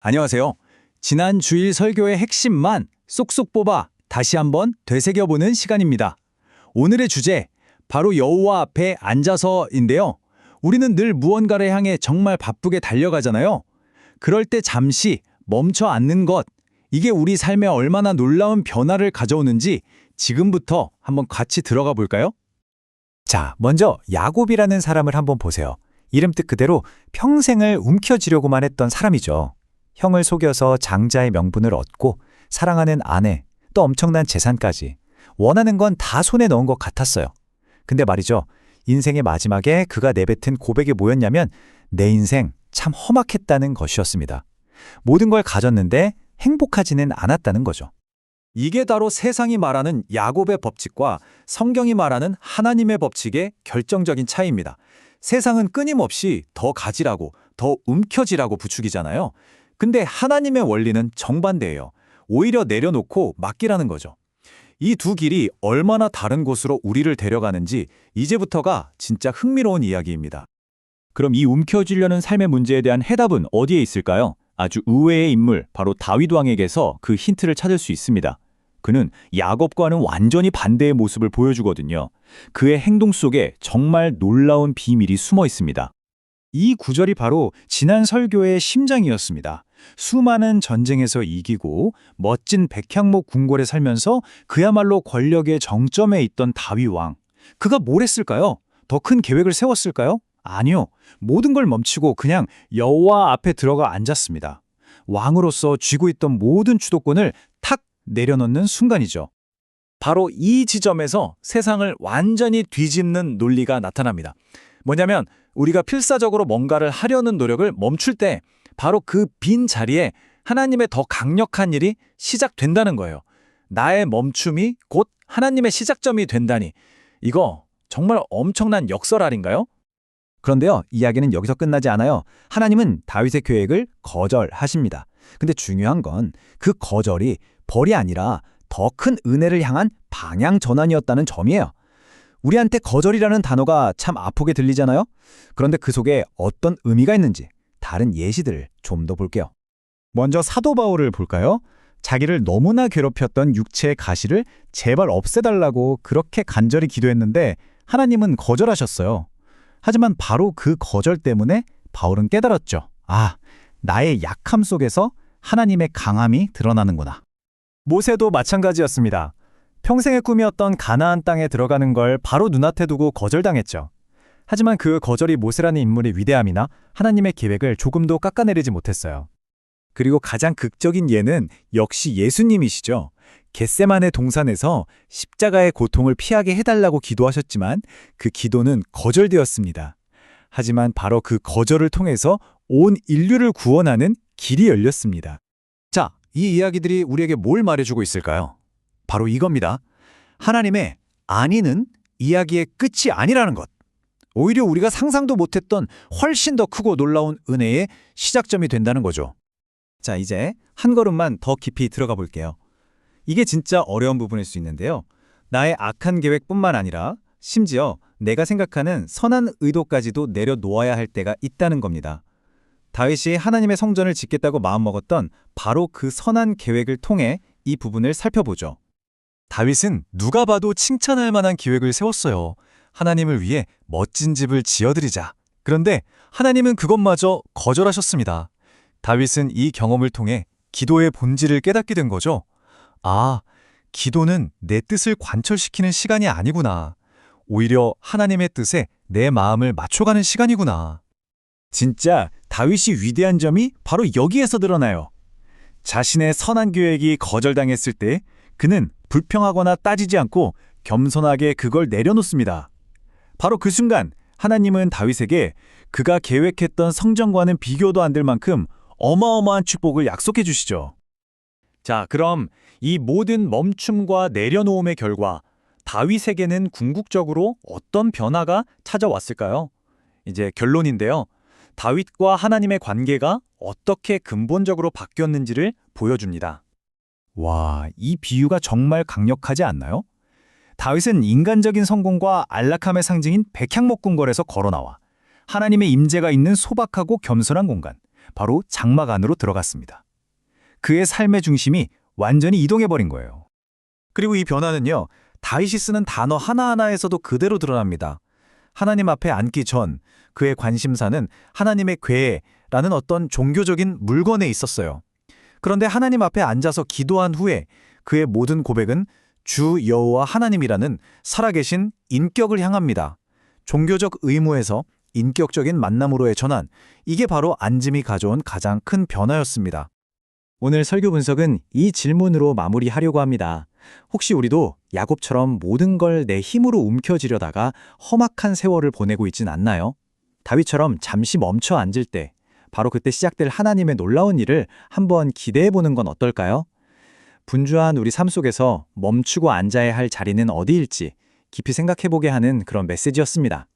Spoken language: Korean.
안녕하세요. 지난 주일 설교의 핵심만 쏙쏙 뽑아 다시 한번 되새겨보는 시간입니다. 오늘의 주제, 바로 여호와 앞에 앉아서인데요. 우리는 늘 무언가를 향해 정말 바쁘게 달려가잖아요. 그럴 때 잠시 멈춰 앉는 것, 이게 우리 삶에 얼마나 놀라운 변화를 가져오는지 지금부터 한번 같이 들어가 볼까요? 자, 먼저 야곱이라는 사람을 한번 보세요. 이름 뜻 그대로 평생을 움켜쥐려고만 했던 사람이죠. 형을 속여서 장자의 명분을 얻고 사랑하는 아내, 또 엄청난 재산까지 원하는 건 다 손에 넣은 것 같았어요. 근데 말이죠. 인생의 마지막에 그가 내뱉은 고백이 뭐였냐면 내 인생 참 험악했다는 것이었습니다. 모든 걸 가졌는데 행복하지는 않았다는 거죠. 이게 바로 세상이 말하는 야곱의 법칙과 성경이 말하는 하나님의 법칙의 결정적인 차이입니다. 세상은 끊임없이 더 가지라고, 더 움켜쥐라고 부추기잖아요. 근데 하나님의 원리는 정반대예요. 오히려 내려놓고 맡기라는 거죠. 이 두 길이 얼마나 다른 곳으로 우리를 데려가는지 이제부터가 진짜 흥미로운 이야기입니다. 그럼 이 움켜쥐려는 삶의 문제에 대한 해답은 어디에 있을까요? 아주 의외의 인물, 바로 다윗 왕에게서 그 힌트를 찾을 수 있습니다. 그는 야곱과는 완전히 반대의 모습을 보여주거든요. 그의 행동 속에 정말 놀라운 비밀이 숨어 있습니다. 이 구절이 바로 지난 설교의 심장이었습니다. 수많은 전쟁에서 이기고 멋진 백향목 궁궐에 살면서 그야말로 권력의 정점에 있던 다윗 왕. 그가 뭘 했을까요? 더 큰 계획을 세웠을까요? 아니요. 모든 걸 멈추고 그냥 여호와 앞에 들어가 앉았습니다. 왕으로서 쥐고 있던 모든 주도권을 탁 내려놓는 순간이죠. 바로 이 지점에서 세상을 완전히 뒤집는 논리가 나타납니다. 뭐냐면 우리가 필사적으로 뭔가를 하려는 노력을 멈출 때 바로 그 빈 자리에 하나님의 더 강력한 일이 시작된다는 거예요. 나의 멈춤이 곧 하나님의 시작점이 된다니. 이거 정말 엄청난 역설알인가요? 그런데요, 이야기는 여기서 끝나지 않아요. 하나님은 다윗의 계획을 거절하십니다. 근데 중요한 건 그 거절이 벌이 아니라 더 큰 은혜를 향한 방향 전환이었다는 점이에요. 우리한테 거절이라는 단어가 참 아프게 들리잖아요? 그런데 그 속에 어떤 의미가 있는지 다른 예시들을 좀 더 볼게요. 먼저 사도 바울을 볼까요? 자기를 너무나 괴롭혔던 육체의 가시를 제발 없애달라고 그렇게 간절히 기도했는데 하나님은 거절하셨어요. 하지만 바로 그 거절 때문에 바울은 깨달았죠. 아, 나의 약함 속에서 하나님의 강함이 드러나는구나. 모세도 마찬가지였습니다. 평생의 꿈이었던 가나안 땅에 들어가는 걸 바로 눈앞에 두고 거절당했죠. 하지만 그 거절이 모세라는 인물의 위대함이나 하나님의 계획을 조금도 깎아내리지 못했어요. 그리고 가장 극적인 예는 역시 예수님이시죠. 겟세마네 동산에서 십자가의 고통을 피하게 해달라고 기도하셨지만 그 기도는 거절되었습니다. 하지만 바로 그 거절을 통해서 온 인류를 구원하는 길이 열렸습니다. 자, 이 이야기들이 우리에게 뭘 말해주고 있을까요? 바로 이겁니다. 하나님의 아니는 이야기의 끝이 아니라는 것. 오히려 우리가 상상도 못했던 훨씬 더 크고 놀라운 은혜의 시작점이 된다는 거죠. 자, 이제 한 걸음만 더 깊이 들어가 볼게요. 이게 진짜 어려운 부분일 수 있는데요. 나의 악한 계획뿐만 아니라 심지어 내가 생각하는 선한 의도까지도 내려놓아야 할 때가 있다는 겁니다. 다윗이 하나님의 성전을 짓겠다고 마음먹었던 바로 그 선한 계획을 통해 이 부분을 살펴보죠. 다윗은 누가 봐도 칭찬할 만한 계획을 세웠어요. 하나님을 위해 멋진 집을 지어드리자. 그런데 하나님은 그것마저 거절하셨습니다. 다윗은 이 경험을 통해 기도의 본질을 깨닫게 된 거죠. 아, 기도는 내 뜻을 관철시키는 시간이 아니구나. 오히려 하나님의 뜻에 내 마음을 맞춰가는 시간이구나. 진짜 다윗이 위대한 점이 바로 여기에서 드러나요. 자신의 선한 계획이 거절당했을 때 그는 불평하거나 따지지 않고 겸손하게 그걸 내려놓습니다. 바로 그 순간 하나님은 다윗에게 그가 계획했던 성전과는 비교도 안 될 만큼 어마어마한 축복을 약속해 주시죠. 자, 그럼 이 모든 멈춤과 내려놓음의 결과 다윗에게는 궁극적으로 어떤 변화가 찾아왔을까요? 이제 결론인데요. 다윗과 하나님의 관계가 어떻게 근본적으로 바뀌었는지를 보여줍니다. 와, 이 비유가 정말 강력하지 않나요? 다윗은 인간적인 성공과 안락함의 상징인 백향목 궁궐에서 걸어나와 하나님의 임재가 있는 소박하고 겸손한 공간, 바로 장막 안으로 들어갔습니다. 그의 삶의 중심이 완전히 이동해버린 거예요. 그리고 이 변화는요, 다윗이 쓰는 단어 하나하나에서도 그대로 드러납니다. 하나님 앞에 앉기 전 그의 관심사는 하나님의 궤라는 어떤 종교적인 물건에 있었어요. 그런데 하나님 앞에 앉아서 기도한 후에 그의 모든 고백은 주 여호와 하나님이라는 살아계신 인격을 향합니다. 종교적 의무에서 인격적인 만남으로의 전환, 이게 바로 앉음이 가져온 가장 큰 변화였습니다. 오늘 설교 분석은 이 질문으로 마무리하려고 합니다. 혹시 우리도 야곱처럼 모든 걸 내 힘으로 움켜쥐려다가 험악한 세월을 보내고 있진 않나요? 다윗처럼 잠시 멈춰 앉을 때, 바로 그때 시작될 하나님의 놀라운 일을 한번 기대해 보는 건 어떨까요? 분주한 우리 삶 속에서 멈추고 앉아야 할 자리는 어디일지 깊이 생각해 보게 하는 그런 메시지였습니다.